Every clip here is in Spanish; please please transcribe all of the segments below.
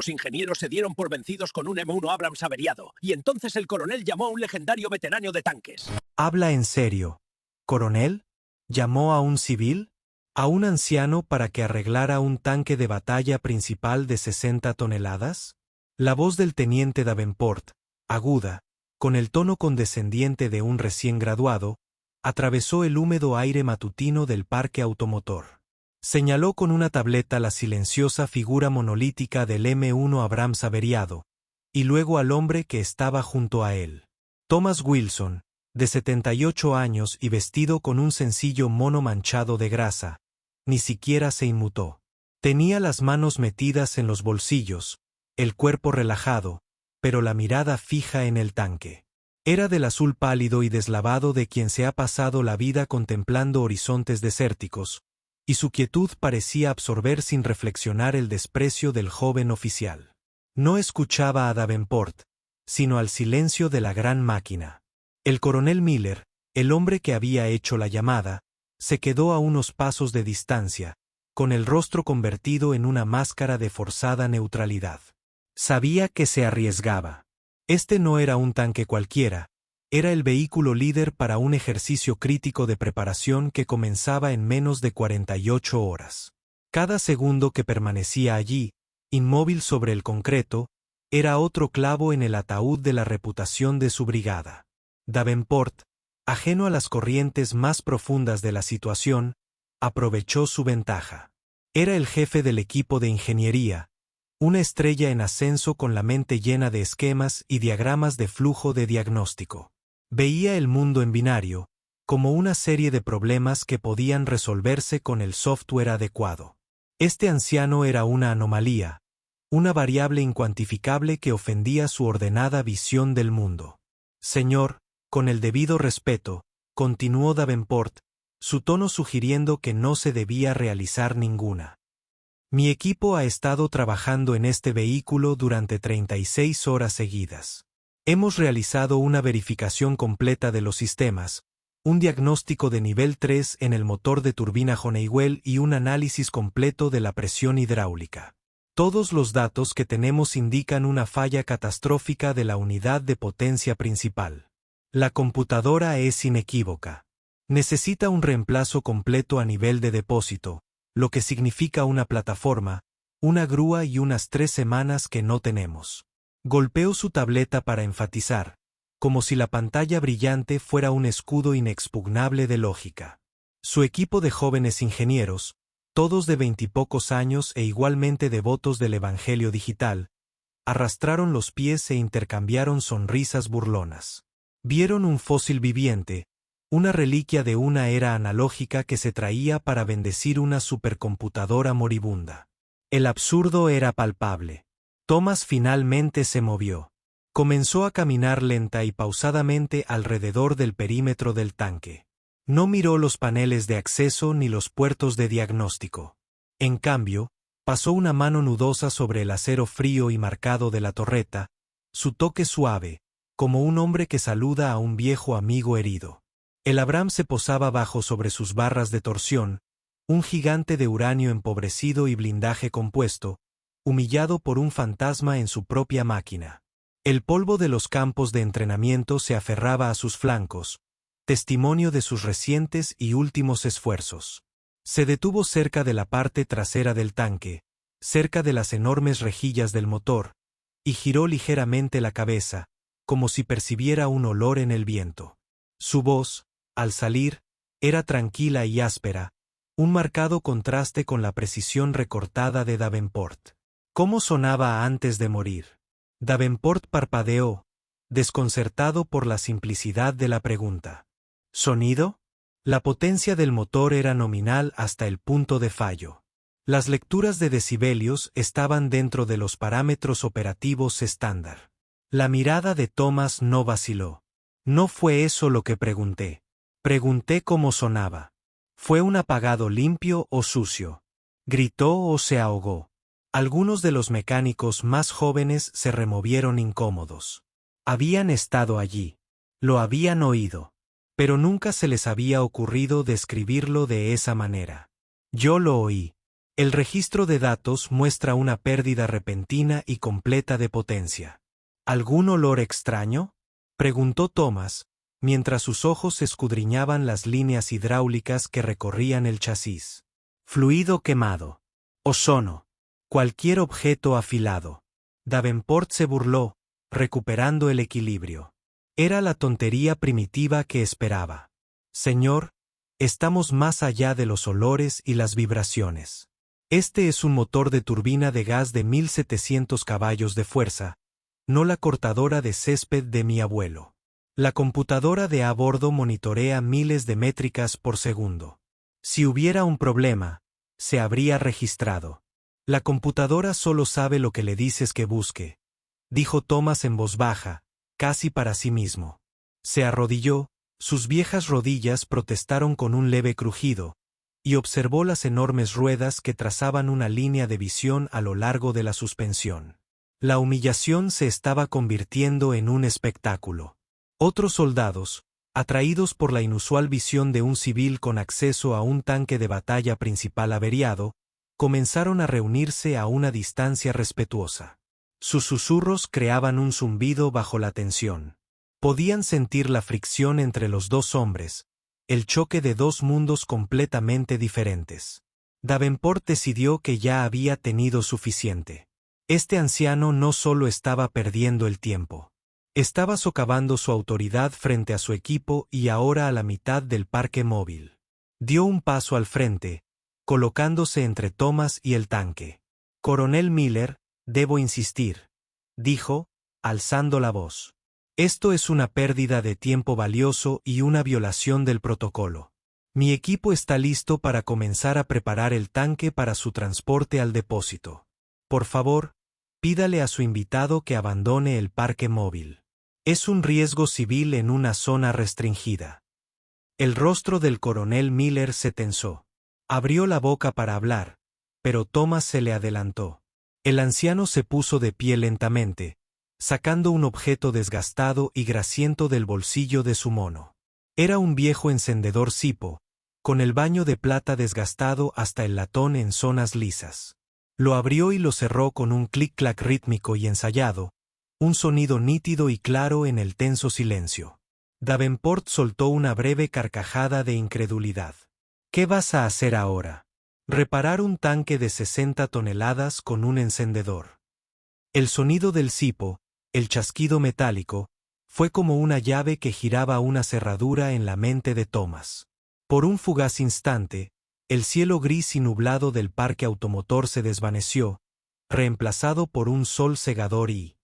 Los ingenieros se dieron por vencidos con un M1 Abrams averiado, y entonces el coronel llamó a un legendario veterano de tanques. Habla en serio. ¿Coronel? ¿Llamó a un civil? ¿A un anciano para que arreglara un tanque de batalla principal de 60 toneladas? La voz del teniente Davenport, aguda, con el tono condescendiente de un recién graduado, atravesó el húmedo aire matutino del parque automotor. Señaló con una tableta la silenciosa figura monolítica del M1 Abrams averiado, y luego al hombre que estaba junto a él. Thomas Wilson, de 78 años y vestido con un sencillo mono manchado de grasa, ni siquiera se inmutó. Tenía las manos metidas en los bolsillos, el cuerpo relajado, pero la mirada fija en el tanque. Era del azul pálido y deslavado de quien se ha pasado la vida contemplando horizontes desérticos, y su quietud parecía absorber sin reflexionar el desprecio del joven oficial. No escuchaba a Davenport, sino al silencio de la gran máquina. El coronel Miller, el hombre que había hecho la llamada, se quedó a unos pasos de distancia, con el rostro convertido en una máscara de forzada neutralidad. Sabía que se arriesgaba. Este no era un tanque cualquiera, era el vehículo líder para un ejercicio crítico de preparación que comenzaba en menos de 48 horas. Cada segundo que permanecía allí, inmóvil sobre el concreto, era otro clavo en el ataúd de la reputación de su brigada. Davenport, ajeno a las corrientes más profundas de la situación, aprovechó su ventaja. Era el jefe del equipo de ingeniería, una estrella en ascenso con la mente llena de esquemas y diagramas de flujo de diagnóstico. Veía el mundo en binario, como una serie de problemas que podían resolverse con el software adecuado. Este anciano era una anomalía, una variable incuantificable que ofendía su ordenada visión del mundo. Señor, con el debido respeto, continuó Davenport, su tono sugiriendo que no se debía realizar ninguna. Mi equipo ha estado trabajando en este vehículo durante 36 horas seguidas. Hemos realizado una verificación completa de los sistemas, un diagnóstico de nivel 3 en el motor de turbina Honeywell y un análisis completo de la presión hidráulica. Todos los datos que tenemos indican una falla catastrófica de la unidad de potencia principal. La computadora es inequívoca. Necesita un reemplazo completo a nivel de depósito, lo que significa una plataforma, una grúa y unas 3 semanas que no tenemos. Golpeó su tableta para enfatizar, como si la pantalla brillante fuera un escudo inexpugnable de lógica. Su equipo de jóvenes ingenieros, todos de 20 y pocos años e igualmente devotos del Evangelio digital, arrastraron los pies e intercambiaron sonrisas burlonas. Vieron un fósil viviente, una reliquia de una era analógica que se traía para bendecir una supercomputadora moribunda. El absurdo era palpable. Thomas finalmente se movió. Comenzó a caminar lenta y pausadamente alrededor del perímetro del tanque. No miró los paneles de acceso ni los puertos de diagnóstico. En cambio, pasó una mano nudosa sobre el acero frío y marcado de la torreta, su toque suave, como un hombre que saluda a un viejo amigo herido. El Abrams se posaba bajo sobre sus barras de torsión, un gigante de uranio empobrecido y blindaje compuesto, humillado por un fantasma en su propia máquina. El polvo de los campos de entrenamiento se aferraba a sus flancos, testimonio de sus recientes y últimos esfuerzos. Se detuvo cerca de la parte trasera del tanque, cerca de las enormes rejillas del motor, y giró ligeramente la cabeza, como si percibiera un olor en el viento. Su voz, al salir, era tranquila y áspera, un marcado contraste con la precisión recortada de Davenport. ¿Cómo sonaba antes de morir? Davenport parpadeó, desconcertado por la simplicidad de la pregunta. ¿Sonido? La potencia del motor era nominal hasta el punto de fallo. Las lecturas de decibelios estaban dentro de los parámetros operativos estándar. La mirada de Thomas no vaciló. No fue eso lo que pregunté. Pregunté cómo sonaba. ¿Fue un apagado limpio o sucio? ¿Gritó o se ahogó? Algunos de los mecánicos más jóvenes se removieron incómodos. Habían estado allí. Lo habían oído. Pero nunca se les había ocurrido describirlo de esa manera. Yo lo oí. El registro de datos muestra una pérdida repentina y completa de potencia. ¿Algún olor extraño?, preguntó Thomas, mientras sus ojos escudriñaban las líneas hidráulicas que recorrían el chasis. Fluido quemado. Ozono. Cualquier objeto afilado. Davenport se burló, recuperando el equilibrio. Era la tontería primitiva que esperaba. Señor, estamos más allá de los olores y las vibraciones. Este es un motor de turbina de gas de 1700 caballos de fuerza, no la cortadora de césped de mi abuelo. La computadora de a bordo monitorea miles de métricas por segundo. Si hubiera un problema, se habría registrado. La computadora solo sabe lo que le dices que busque, dijo Thomas en voz baja, casi para sí mismo. Se arrodilló, sus viejas rodillas protestaron con un leve crujido, y observó las enormes ruedas que trazaban una línea de visión a lo largo de la suspensión. La humillación se estaba convirtiendo en un espectáculo. Otros soldados, atraídos por la inusual visión de un civil con acceso a un tanque de batalla principal averiado, comenzaron a reunirse a una distancia respetuosa. Sus susurros creaban un zumbido bajo la tensión. Podían sentir la fricción entre los dos hombres, el choque de dos mundos completamente diferentes. Davenport decidió que ya había tenido suficiente. Este anciano no solo estaba perdiendo el tiempo. Estaba socavando su autoridad frente a su equipo y ahora a la mitad del parque móvil. Dio un paso al frente, colocándose entre Thomas y el tanque. Coronel Miller, debo insistir, dijo, alzando la voz. Esto es una pérdida de tiempo valioso y una violación del protocolo. Mi equipo está listo para comenzar a preparar el tanque para su transporte al depósito. Por favor, pídale a su invitado que abandone el parque móvil. Es un riesgo civil en una zona restringida. El rostro del coronel Miller se tensó. Abrió la boca para hablar, pero Thomas se le adelantó. El anciano se puso de pie lentamente, sacando un objeto desgastado y grasiento del bolsillo de su mono. Era un viejo encendedor Zippo, con el baño de plata desgastado hasta el latón en zonas lisas. Lo abrió y lo cerró con un clic-clac rítmico y ensayado, un sonido nítido y claro en el tenso silencio. Davenport soltó una breve carcajada de incredulidad. ¿Qué vas a hacer ahora? Reparar un tanque de 60 toneladas con un encendedor. El sonido del Zippo, el chasquido metálico, fue como una llave que giraba una cerradura en la mente de Thomas. Por un fugaz instante, el cielo gris y nublado del parque automotor se desvaneció, reemplazado por un sol cegador y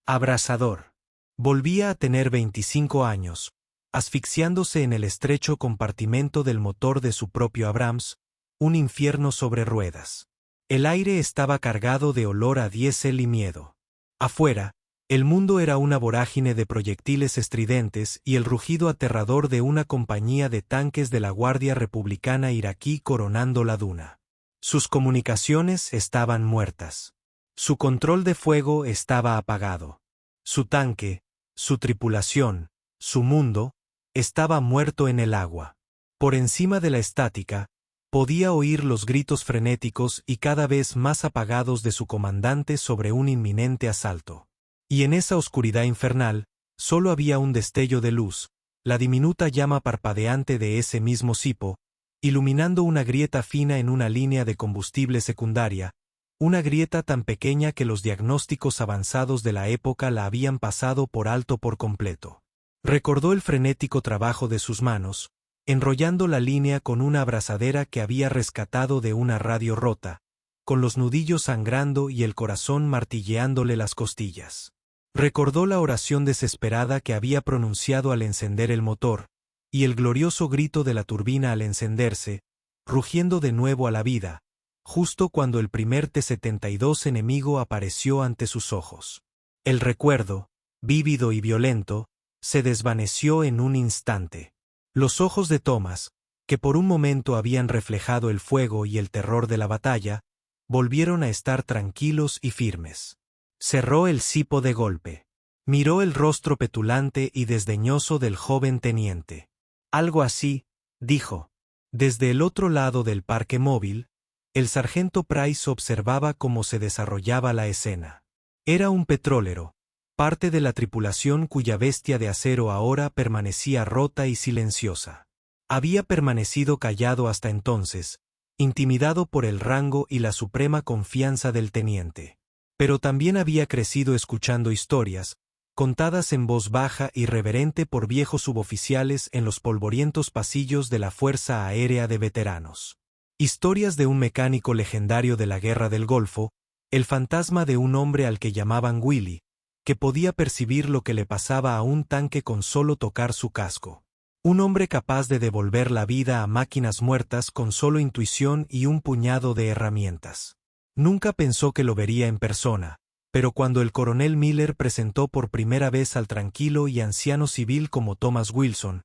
abrasador. Volvía a tener 25 años, asfixiándose en el estrecho compartimento del motor de su propio Abrams, un infierno sobre ruedas. El aire estaba cargado de olor a diésel y miedo. Afuera, el mundo era una vorágine de proyectiles estridentes y el rugido aterrador de una compañía de tanques de la Guardia Republicana iraquí coronando la duna. Sus comunicaciones estaban muertas. Su control de fuego estaba apagado. Su tanque, su tripulación, su mundo, estaba muerto en el agua. Por encima de la estática, podía oír los gritos frenéticos y cada vez más apagados de su comandante sobre un inminente asalto. Y en esa oscuridad infernal, solo había un destello de luz, la diminuta llama parpadeante de ese mismo Zippo, iluminando una grieta fina en una línea de combustible secundaria, una grieta tan pequeña que los diagnósticos avanzados de la época la habían pasado por alto por completo. Recordó el frenético trabajo de sus manos, enrollando la línea con una abrazadera que había rescatado de una radio rota, con los nudillos sangrando y el corazón martilleándole las costillas. Recordó la oración desesperada que había pronunciado al encender el motor, y el glorioso grito de la turbina al encenderse, rugiendo de nuevo a la vida, justo cuando el primer T-72 enemigo apareció ante sus ojos. El recuerdo, vívido y violento, se desvaneció en un instante. Los ojos de Thomas, que por un momento habían reflejado el fuego y el terror de la batalla, volvieron a estar tranquilos y firmes. Cerró el Zippo de golpe. Miró el rostro petulante y desdeñoso del joven teniente. Algo así, dijo. Desde el otro lado del parque móvil, El sargento Price observaba cómo se desarrollaba la escena. Era un petrolero, parte de la tripulación cuya bestia de acero ahora permanecía rota y silenciosa. Había permanecido callado hasta entonces, intimidado por el rango y la suprema confianza del teniente. Pero también había crecido escuchando historias, contadas en voz baja y reverente por viejos suboficiales en los polvorientos pasillos de la Fuerza Aérea de Veteranos. Historias de un mecánico legendario de la Guerra del Golfo, el fantasma de un hombre al que llamaban Willy, que podía percibir lo que le pasaba a un tanque con solo tocar su casco. Un hombre capaz de devolver la vida a máquinas muertas con solo intuición y un puñado de herramientas. Nunca pensó que lo vería en persona, pero cuando el coronel Miller presentó por primera vez al tranquilo y anciano civil como Thomas Wilson,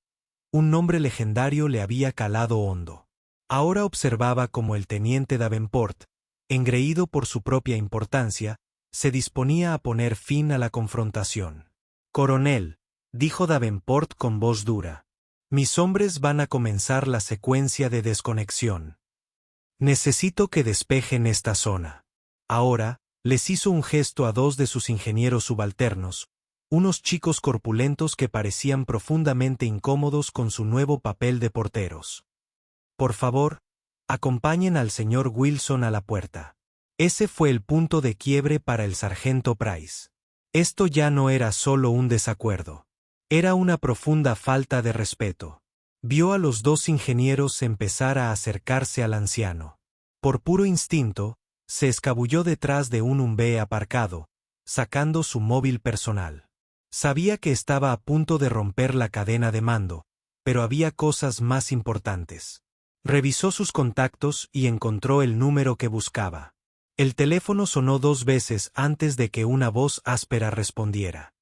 un nombre legendario le había calado hondo. Ahora observaba cómo el teniente Davenport, engreído por su propia importancia, se disponía a poner fin a la confrontación. «Coronel», dijo Davenport con voz dura, «mis hombres van a comenzar la secuencia de desconexión. Necesito que despejen esta zona». Ahora, les hizo un gesto a dos de sus ingenieros subalternos, unos chicos corpulentos que parecían profundamente incómodos con su nuevo papel de porteros. «Por favor, acompañen al señor Wilson a la puerta». Ese fue el punto de quiebre para el sargento Price. Esto ya no era solo un desacuerdo. Era una profunda falta de respeto. Vio a los dos ingenieros empezar a acercarse al anciano. Por puro instinto, se escabulló detrás de un Humvee aparcado, sacando su móvil personal. Sabía que estaba a punto de romper la cadena de mando, pero había cosas más importantes. Revisó sus contactos y encontró el número que buscaba. El teléfono sonó 2 veces antes de que una voz áspera respondiera.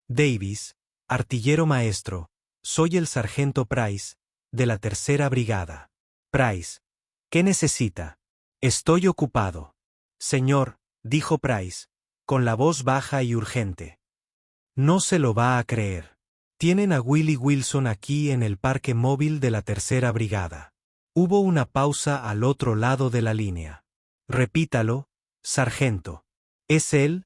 «Davis, artillero maestro, soy el sargento Price, de la tercera brigada». «Price, ¿qué necesita?» «Estoy ocupado». «Señor», dijo Price, con la voz baja y urgente. «No se lo va a creer. Tienen a Willie Wilson aquí en el parque móvil de la tercera brigada». Hubo una pausa al otro lado de la línea. «Repítalo, sargento». «Es él,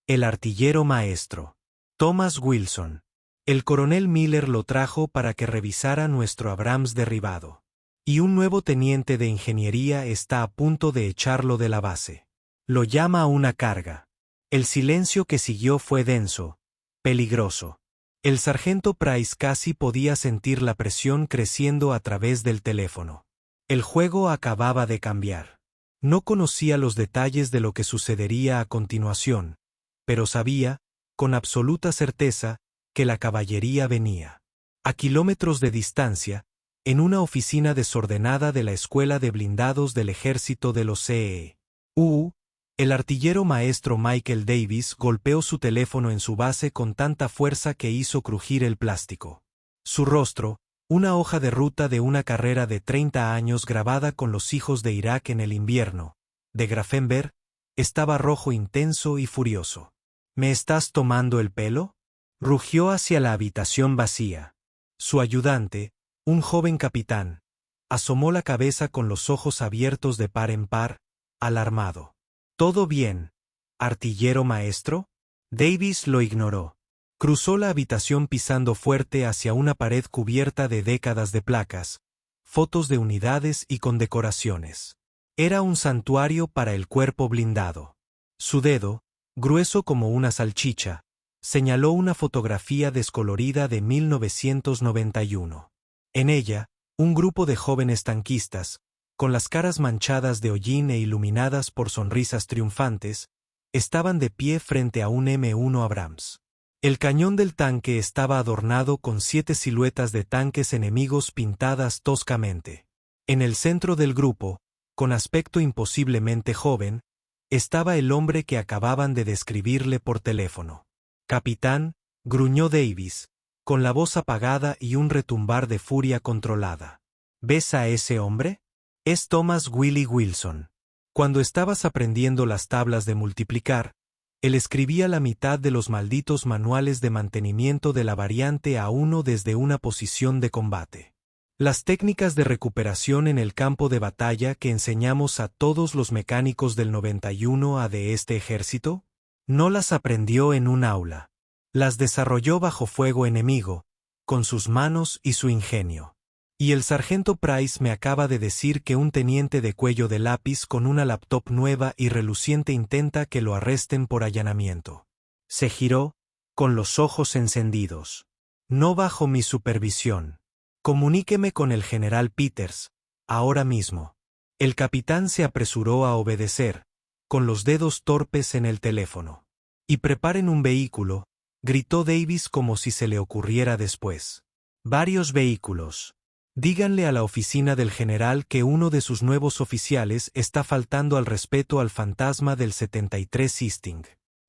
el artillero maestro. Thomas Wilson. El coronel Miller lo trajo para que revisara nuestro Abrams derribado. Y un nuevo teniente de ingeniería está a punto de echarlo de la base. Lo llama a una carga». El silencio que siguió fue denso, peligroso. El sargento Price casi podía sentir la presión creciendo a través del teléfono. El juego acababa de cambiar. No conocía los detalles de lo que sucedería a continuación, pero sabía, con absoluta certeza, que la caballería venía. A kilómetros de distancia, en una oficina desordenada de la Escuela de Blindados del Ejército de los C.E.U., el artillero maestro Michael Davis golpeó su teléfono en su base con tanta fuerza que hizo crujir el plástico. Su rostro, una hoja de ruta de una carrera de 30 años grabada con los hijos de Irak en el invierno, de Grafenberg, estaba rojo intenso y furioso. «¿Me estás tomando el pelo?», rugió hacia la habitación vacía. Su ayudante, un joven capitán, asomó la cabeza con los ojos abiertos de par en par, alarmado. «¿Todo bien, artillero maestro?» Davis lo ignoró. Cruzó la habitación pisando fuerte hacia una pared cubierta de décadas de placas, fotos de unidades y condecoraciones. Era un santuario para el cuerpo blindado. Su dedo, grueso como una salchicha, señaló una fotografía descolorida de 1991. En ella, un grupo de jóvenes tanquistas, con las caras manchadas de hollín e iluminadas por sonrisas triunfantes, estaban de pie frente a un M1 Abrams. El cañón del tanque estaba adornado con 7 siluetas de tanques enemigos pintadas toscamente. En el centro del grupo, con aspecto imposiblemente joven, estaba el hombre que acababan de describirle por teléfono. «Capitán», gruñó Davis, con la voz apagada y un retumbar de furia controlada. «¿Ves a ese hombre? Es Thomas Willie Wilson. Cuando estabas aprendiendo las tablas de multiplicar, él escribía la mitad de los malditos manuales de mantenimiento de la variante A1 desde una posición de combate. Las técnicas de recuperación en el campo de batalla que enseñamos a todos los mecánicos del 91A de este ejército, no las aprendió en un aula. Las desarrolló bajo fuego enemigo, con sus manos y su ingenio. Y el sargento Price me acaba de decir que un teniente de cuello de lápiz con una laptop nueva y reluciente intenta que lo arresten por allanamiento. Se giró, con los ojos encendidos. No bajo mi supervisión. Comuníqueme con el general Peters, ahora mismo. El capitán se apresuró a obedecer, con los dedos torpes en el teléfono. Y preparen un vehículo, gritó Davis como si se le ocurriera después. Varios vehículos. Díganle a la oficina del general que uno de sus nuevos oficiales está faltando al respeto al fantasma del 73 Easting.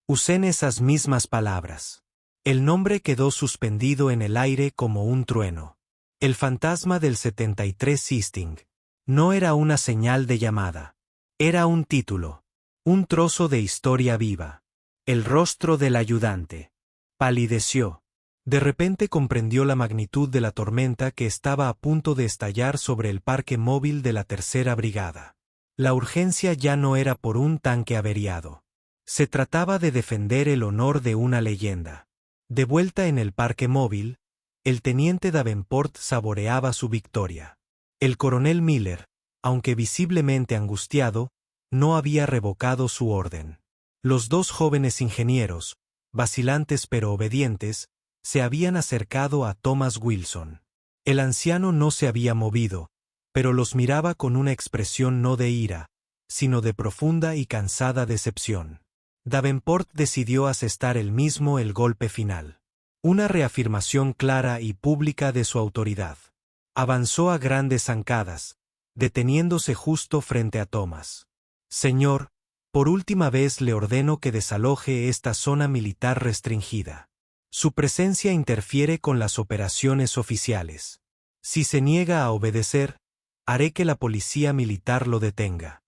Usen esas mismas palabras. El nombre quedó suspendido en el aire como un trueno. El fantasma del 73 Easting. No era una señal de llamada. Era un título. Un trozo de historia viva. El rostro del ayudante. Palideció. De repente comprendió la magnitud de la tormenta que estaba a punto de estallar sobre el parque móvil de la Tercera Brigada. La urgencia ya no era por un tanque averiado. Se trataba de defender el honor de una leyenda. De vuelta en el parque móvil, el teniente Davenport saboreaba su victoria. El coronel Miller, aunque visiblemente angustiado, no había revocado su orden. Los dos jóvenes ingenieros, vacilantes pero obedientes, se habían acercado a Thomas Wilson. El anciano no se había movido, pero los miraba con una expresión no de ira, sino de profunda y cansada decepción. Davenport decidió asestar él mismo el golpe final. Una reafirmación clara y pública de su autoridad. Avanzó a grandes zancadas, deteniéndose justo frente a Thomas. Señor, por última vez le ordeno que desaloje esta zona militar restringida. Su presencia interfiere con las operaciones oficiales. Si se niega a obedecer, haré que la policía militar lo detenga.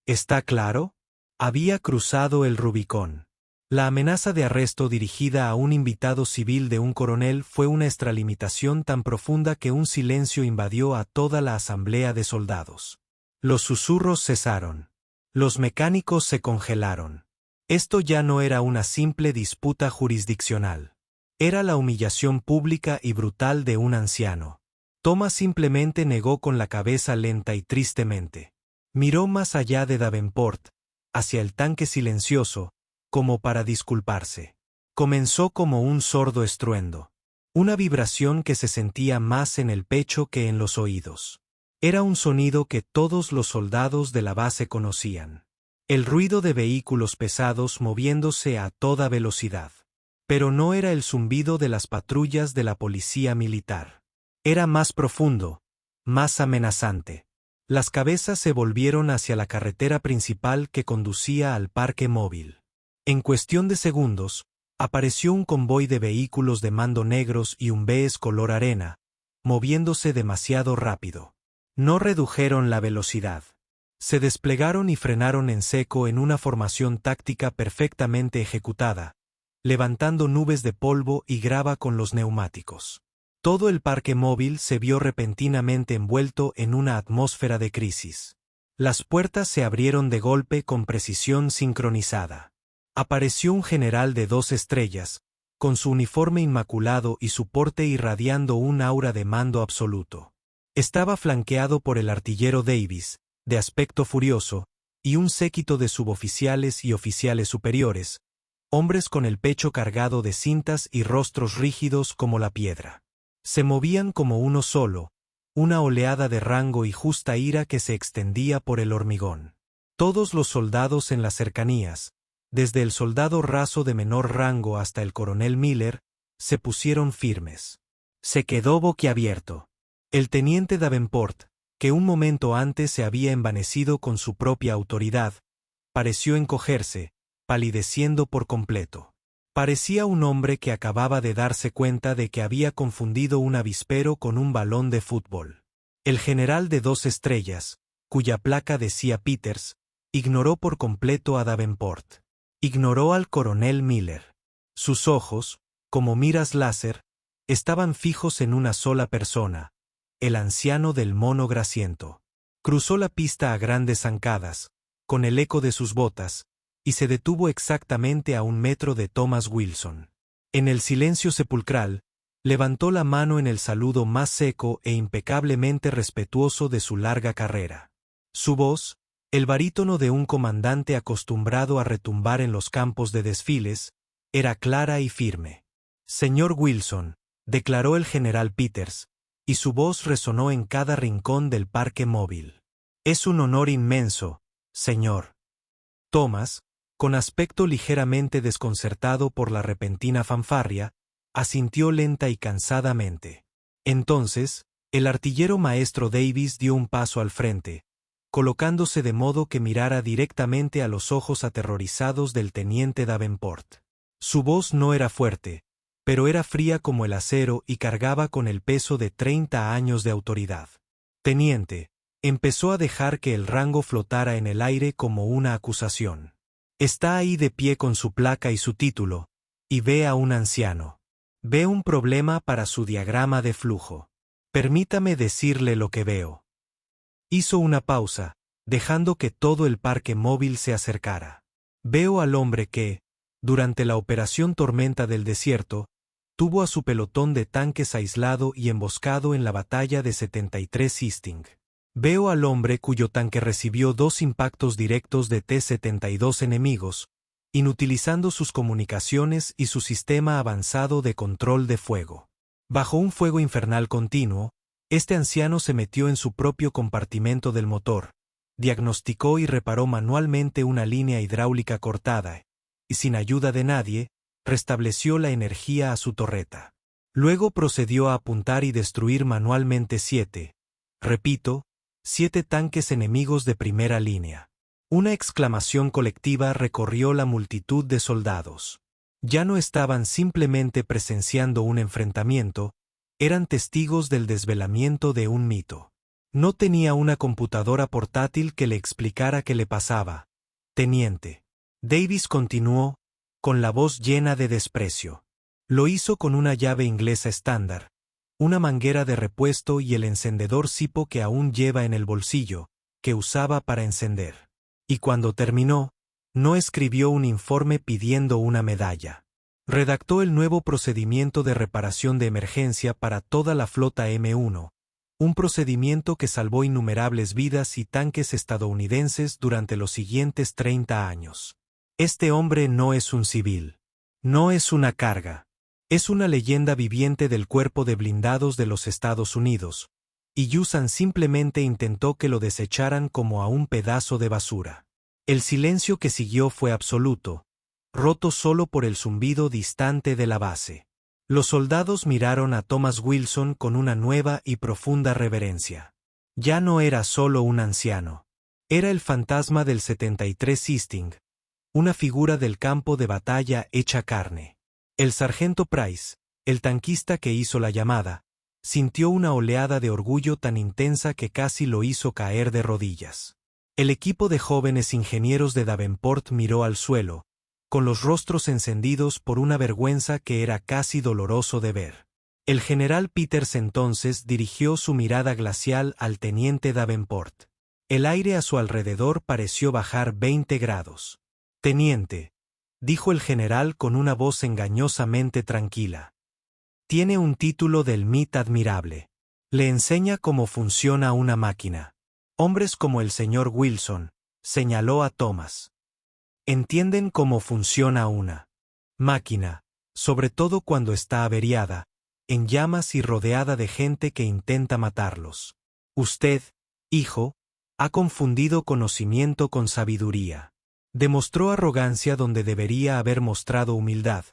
¿Está claro? Había cruzado el Rubicón. La amenaza de arresto dirigida a un invitado civil de un coronel fue una extralimitación tan profunda que un silencio invadió a toda la asamblea de soldados. Los susurros cesaron. Los mecánicos se congelaron. Esto ya no era una simple disputa jurisdiccional. Era la humillación pública y brutal de un anciano. Thomas simplemente negó con la cabeza lenta y tristemente. Miró más allá de Davenport, hacia el tanque silencioso, como para disculparse. Comenzó como un sordo estruendo. Una vibración que se sentía más en el pecho que en los oídos. Era un sonido que todos los soldados de la base conocían. El ruido de vehículos pesados moviéndose a toda velocidad. Pero no era el zumbido de las patrullas de la policía militar. Era más profundo, más amenazante. Las cabezas se volvieron hacia la carretera principal que conducía al parque móvil. En cuestión de segundos, apareció un convoy de vehículos de mando negros y un BS color arena, moviéndose demasiado rápido. No redujeron la velocidad. Se desplegaron y frenaron en seco en una formación táctica perfectamente ejecutada, levantando nubes de polvo y grava con los neumáticos. Todo el parque móvil se vio repentinamente envuelto en una atmósfera de crisis. Las puertas se abrieron de golpe con precisión sincronizada. Apareció un general de 2 estrellas, con su uniforme inmaculado y su porte irradiando un aura de mando absoluto. Estaba flanqueado por el artillero Davis, de aspecto furioso, y un séquito de suboficiales y oficiales superiores, hombres con el pecho cargado de cintas y rostros rígidos como la piedra. Se movían como uno solo, una oleada de rango y justa ira que se extendía por el hormigón. Todos los soldados en las cercanías, desde el soldado raso de menor rango hasta el coronel Miller, se pusieron firmes. Se quedó boquiabierto. El teniente Davenport, que un momento antes se había envanecido con su propia autoridad, pareció encogerse, palideciendo por completo. Parecía un hombre que acababa de darse cuenta de que había confundido un avispero con un balón de fútbol. El general de 2 estrellas, cuya placa decía Peters, ignoró por completo a Davenport. Ignoró al coronel Miller. Sus ojos, como miras láser, estaban fijos en una sola persona, el anciano del mono grasiento. Cruzó la pista a grandes zancadas, con el eco de sus botas, y se detuvo exactamente a 1 metro de Thomas Wilson. En el silencio sepulcral, levantó la mano en el saludo más seco e impecablemente respetuoso de su larga carrera. Su voz, el barítono de un comandante acostumbrado a retumbar en los campos de desfiles, era clara y firme. «Señor Wilson», declaró el general Peters, y su voz resonó en cada rincón del parque móvil. «Es un honor inmenso, señor». Thomas, con aspecto ligeramente desconcertado por la repentina fanfarria, asintió lenta y cansadamente. Entonces, el artillero maestro Davis dio un paso al frente, colocándose de modo que mirara directamente a los ojos aterrorizados del teniente Davenport. Su voz no era fuerte, pero era fría como el acero y cargaba con el peso de 30 años de autoridad. «Teniente», empezó a dejar que el rango flotara en el aire como una acusación. «Está ahí de pie con su placa y su título, y ve a un anciano. Ve un problema para su diagrama de flujo. Permítame decirle lo que veo». Hizo una pausa, dejando que todo el parque móvil se acercara. «Veo al hombre que, durante la operación Tormenta del Desierto, tuvo a su pelotón de tanques aislado y emboscado en la batalla de 73 Hastings. Veo al hombre cuyo tanque recibió 2 impactos directos de T-72 enemigos, inutilizando sus comunicaciones y su sistema avanzado de control de fuego. Bajo un fuego infernal continuo, este anciano se metió en su propio compartimento del motor, diagnosticó y reparó manualmente una línea hidráulica cortada, y sin ayuda de nadie, restableció la energía a su torreta. Luego procedió a apuntar y destruir manualmente 7 tanques enemigos de primera línea. Una exclamación colectiva recorrió la multitud de soldados. Ya no estaban simplemente presenciando un enfrentamiento, eran testigos del desvelamiento de un mito. No tenía una computadora portátil que le explicara qué le pasaba. «Teniente». Davis continuó, con la voz llena de desprecio. Lo hizo con una llave inglesa estándar, una manguera de repuesto y el encendedor Zippo que aún lleva en el bolsillo, que usaba para encender. Y cuando terminó, no escribió un informe pidiendo una medalla. Redactó el nuevo procedimiento de reparación de emergencia para toda la flota M1, un procedimiento que salvó innumerables vidas y tanques estadounidenses durante los siguientes 30 años. Este hombre no es un civil. No es una carga. Es una leyenda viviente del cuerpo de blindados de los Estados Unidos, y Yusan simplemente intentó que lo desecharan como a un pedazo de basura. El silencio que siguió fue absoluto, roto solo por el zumbido distante de la base. Los soldados miraron a Thomas Wilson con una nueva y profunda reverencia. Ya no era solo un anciano. Era el fantasma del 73 Hastings, una figura del campo de batalla hecha carne. El sargento Price, el tanquista que hizo la llamada, sintió una oleada de orgullo tan intensa que casi lo hizo caer de rodillas. El equipo de jóvenes ingenieros de Davenport miró al suelo, con los rostros encendidos por una vergüenza que era casi doloroso de ver. El general Peters entonces dirigió su mirada glacial al teniente Davenport. El aire a su alrededor pareció bajar 20 grados. «Teniente», dijo el general con una voz engañosamente tranquila. «Tiene un título del MIT admirable. Le enseña cómo funciona una máquina. Hombres como el señor Wilson», señaló a Thomas, «entienden cómo funciona una máquina, sobre todo cuando está averiada, en llamas y rodeada de gente que intenta matarlos. Usted, hijo, ha confundido conocimiento con sabiduría». Demostró arrogancia donde debería haber mostrado humildad,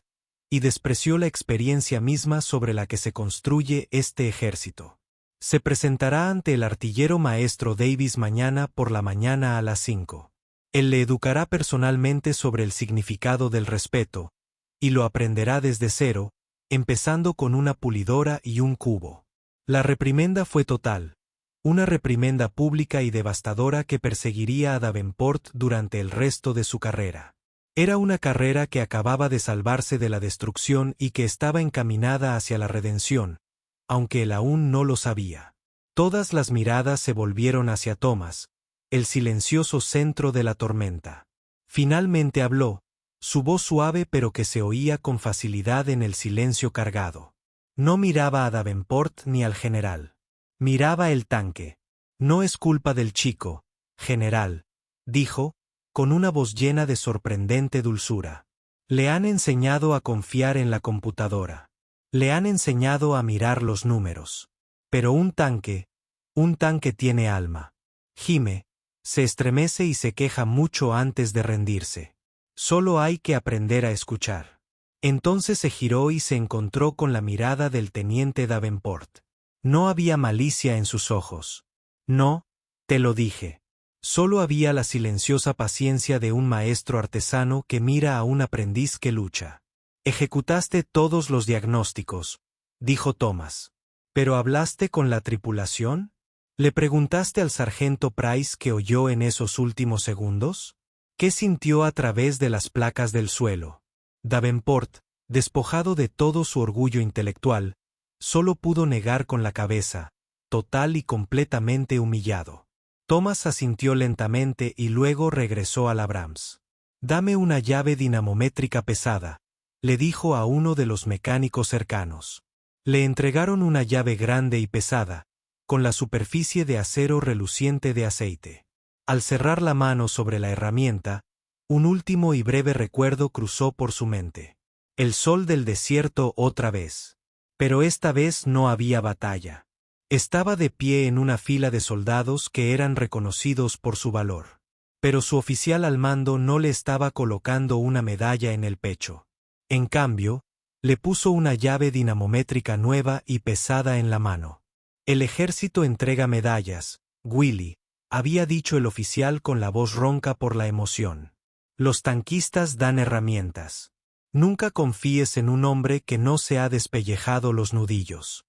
y despreció la experiencia misma sobre la que se construye este ejército. Se presentará ante el artillero maestro Davis mañana por la mañana a las 5. Él le educará personalmente sobre el significado del respeto, y lo aprenderá desde cero, empezando con una pulidora y un cubo. La reprimenda fue total. Una reprimenda pública y devastadora que perseguiría a Davenport durante el resto de su carrera. Era una carrera que acababa de salvarse de la destrucción y que estaba encaminada hacia la redención, aunque él aún no lo sabía. Todas las miradas se volvieron hacia Thomas, el silencioso centro de la tormenta. Finalmente habló, su voz suave pero que se oía con facilidad en el silencio cargado. No miraba a Davenport ni al general. Miraba el tanque. No es culpa del chico, general, dijo, con una voz llena de sorprendente dulzura. Le han enseñado a confiar en la computadora. Le han enseñado a mirar los números. Pero un tanque tiene alma. Gime, se estremece y se queja mucho antes de rendirse. Solo hay que aprender a escuchar. Entonces se giró y se encontró con la mirada del teniente Davenport. No había malicia en sus ojos. No, te lo dije. Solo había la silenciosa paciencia de un maestro artesano que mira a un aprendiz que lucha. Ejecutaste todos los diagnósticos, dijo Thomas. ¿Pero hablaste con la tripulación? ¿Le preguntaste al sargento Price qué oyó en esos últimos segundos? ¿Qué sintió a través de las placas del suelo? Davenport, despojado de todo su orgullo intelectual, solo pudo negar con la cabeza, total y completamente humillado. Thomas asintió lentamente y luego regresó al Abrams. «Dame una llave dinamométrica pesada», le dijo a uno de los mecánicos cercanos. Le entregaron una llave grande y pesada, con la superficie de acero reluciente de aceite. Al cerrar la mano sobre la herramienta, un último y breve recuerdo cruzó por su mente. El sol del desierto otra vez. Pero esta vez no había batalla. Estaba de pie en una fila de soldados que eran reconocidos por su valor. Pero su oficial al mando no le estaba colocando una medalla en el pecho. En cambio, le puso una llave dinamométrica nueva y pesada en la mano. El ejército entrega medallas, Willy, había dicho el oficial con la voz ronca por la emoción. Los tanquistas dan herramientas. Nunca confíes en un hombre que no se ha despellejado los nudillos.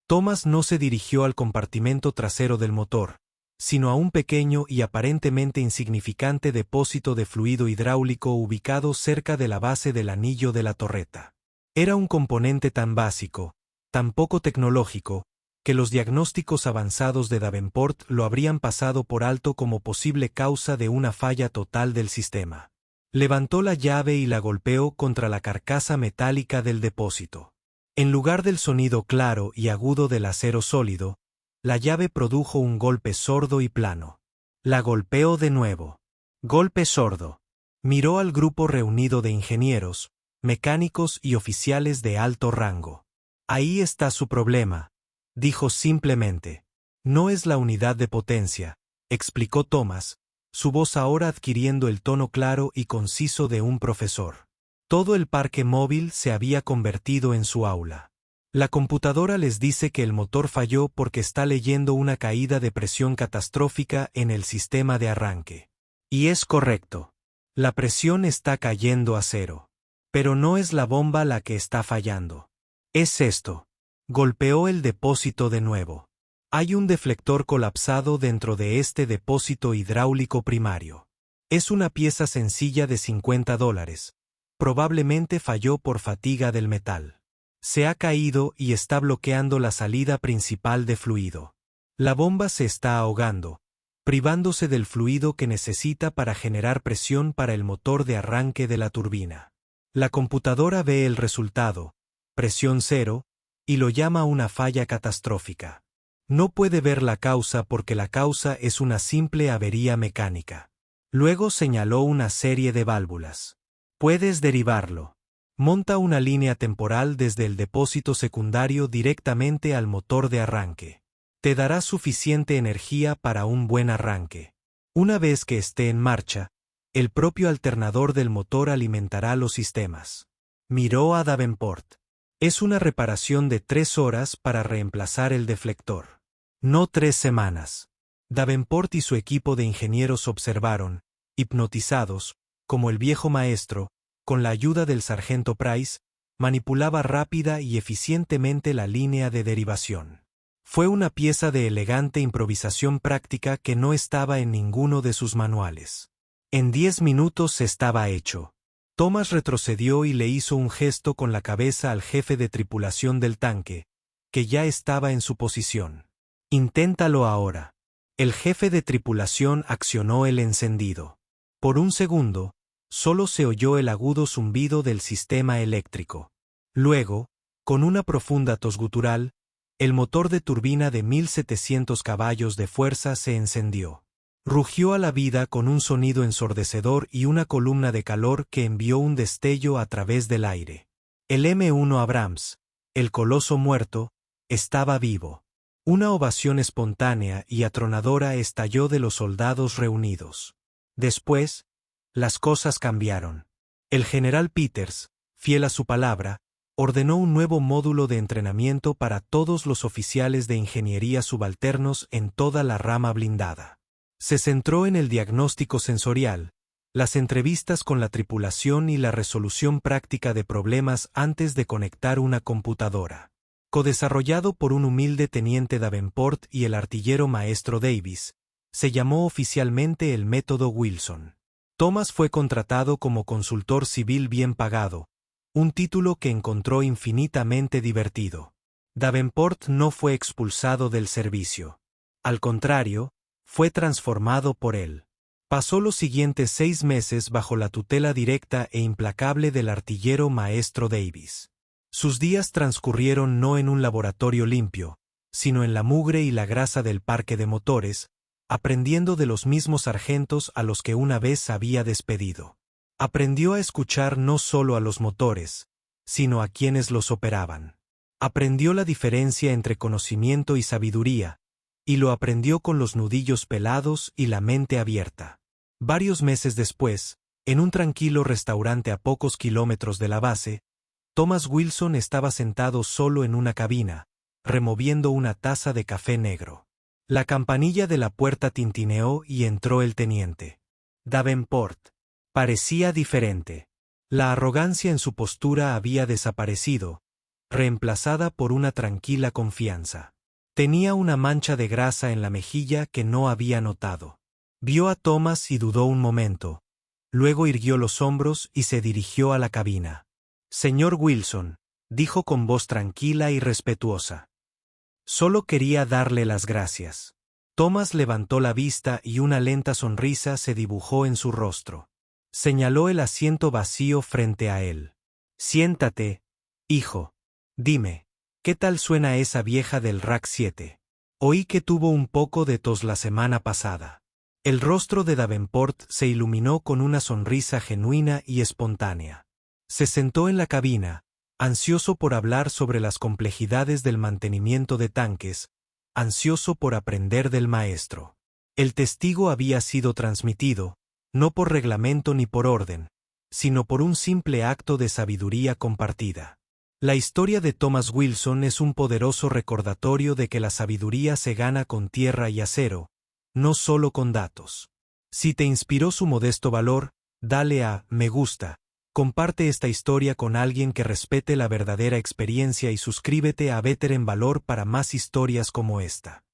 Thomas no se dirigió al compartimento trasero del motor, sino a un pequeño y aparentemente insignificante depósito de fluido hidráulico ubicado cerca de la base del anillo de la torreta. Era un componente tan básico, tan poco tecnológico, que los diagnósticos avanzados de Davenport lo habrían pasado por alto como posible causa de una falla total del sistema. Levantó la llave y la golpeó contra la carcasa metálica del depósito. En lugar del sonido claro y agudo del acero sólido, la llave produjo un golpe sordo y plano. La golpeó de nuevo. Golpe sordo. Miró al grupo reunido de ingenieros, mecánicos y oficiales de alto rango. Ahí está su problema, dijo simplemente. No es la unidad de potencia, explicó Thomas, su voz ahora adquiriendo el tono claro y conciso de un profesor. Todo el parque móvil se había convertido en su aula. La computadora les dice que el motor falló porque está leyendo una caída de presión catastrófica en el sistema de arranque. Y es correcto. La presión está cayendo a cero. Pero no es la bomba la que está fallando. Es esto. Golpeó el depósito de nuevo. Hay un deflector colapsado dentro de este depósito hidráulico primario. Es una pieza sencilla de $50. Probablemente falló por fatiga del metal. Se ha caído y está bloqueando la salida principal de fluido. La bomba se está ahogando, privándose del fluido que necesita para generar presión para el motor de arranque de la turbina. La computadora ve el resultado, presión cero, y lo llama una falla catastrófica. No puede ver la causa porque la causa es una simple avería mecánica. Luego señaló una serie de válvulas. Puedes derivarlo. Monta una línea temporal desde el depósito secundario directamente al motor de arranque. Te dará suficiente energía para un buen arranque. Una vez que esté en marcha, el propio alternador del motor alimentará los sistemas. Miró a Davenport. Es una reparación de 3 horas para reemplazar el deflector. No 3 semanas. Davenport y su equipo de ingenieros observaron, hipnotizados, como el viejo maestro, con la ayuda del sargento Price, manipulaba rápida y eficientemente la línea de derivación. Fue una pieza de elegante improvisación práctica que no estaba en ninguno de sus manuales. En 10 minutos estaba hecho. Thomas retrocedió y le hizo un gesto con la cabeza al jefe de tripulación del tanque, que ya estaba en su posición. Inténtalo ahora. El jefe de tripulación accionó el encendido. Por un segundo, solo se oyó el agudo zumbido del sistema eléctrico. Luego, con una profunda tos gutural, el motor de turbina de 1700 caballos de fuerza se encendió. Rugió a la vida con un sonido ensordecedor y una columna de calor que envió un destello a través del aire. El M1 Abrams, el coloso muerto, estaba vivo. Una ovación espontánea y atronadora estalló de los soldados reunidos. Después, las cosas cambiaron. El general Peters, fiel a su palabra, ordenó un nuevo módulo de entrenamiento para todos los oficiales de ingeniería subalternos en toda la rama blindada. Se centró en el diagnóstico sensorial, las entrevistas con la tripulación y la resolución práctica de problemas antes de conectar una computadora. Codesarrollado por un humilde teniente Davenport y el artillero maestro Davis, se llamó oficialmente el método Wilson. Thomas fue contratado como consultor civil bien pagado, un título que encontró infinitamente divertido. Davenport no fue expulsado del servicio. Al contrario, fue transformado por él. Pasó los siguientes 6 meses bajo la tutela directa e implacable del artillero maestro Davis. Sus días transcurrieron no en un laboratorio limpio, sino en la mugre y la grasa del parque de motores, aprendiendo de los mismos sargentos a los que una vez había despedido. Aprendió a escuchar no solo a los motores, sino a quienes los operaban. Aprendió la diferencia entre conocimiento y sabiduría, y lo aprendió con los nudillos pelados y la mente abierta. Varios meses después, en un tranquilo restaurante a pocos kilómetros de la base, Thomas Wilson estaba sentado solo en una cabina, removiendo una taza de café negro. La campanilla de la puerta tintineó y entró el teniente. Davenport. Parecía diferente. La arrogancia en su postura había desaparecido, reemplazada por una tranquila confianza. Tenía una mancha de grasa en la mejilla que no había notado. Vio a Thomas y dudó un momento. Luego irguió los hombros y se dirigió a la cabina. «Señor Wilson», dijo con voz tranquila y respetuosa. «Solo quería darle las gracias». Thomas levantó la vista y una lenta sonrisa se dibujó en su rostro. Señaló el asiento vacío frente a él. «Siéntate, hijo. Dime, ¿qué tal suena esa vieja del Rack 7? Oí que tuvo un poco de tos la semana pasada». El rostro de Davenport se iluminó con una sonrisa genuina y espontánea. Se sentó en la cabina, ansioso por hablar sobre las complejidades del mantenimiento de tanques, ansioso por aprender del maestro. El testigo había sido transmitido, no por reglamento ni por orden, sino por un simple acto de sabiduría compartida. La historia de Thomas Wilson es un poderoso recordatorio de que la sabiduría se gana con tierra y acero, no solo con datos. Si te inspiró su modesto valor, dale a me gusta. Comparte esta historia con alguien que respete la verdadera experiencia y suscríbete a Better en Valor para más historias como esta.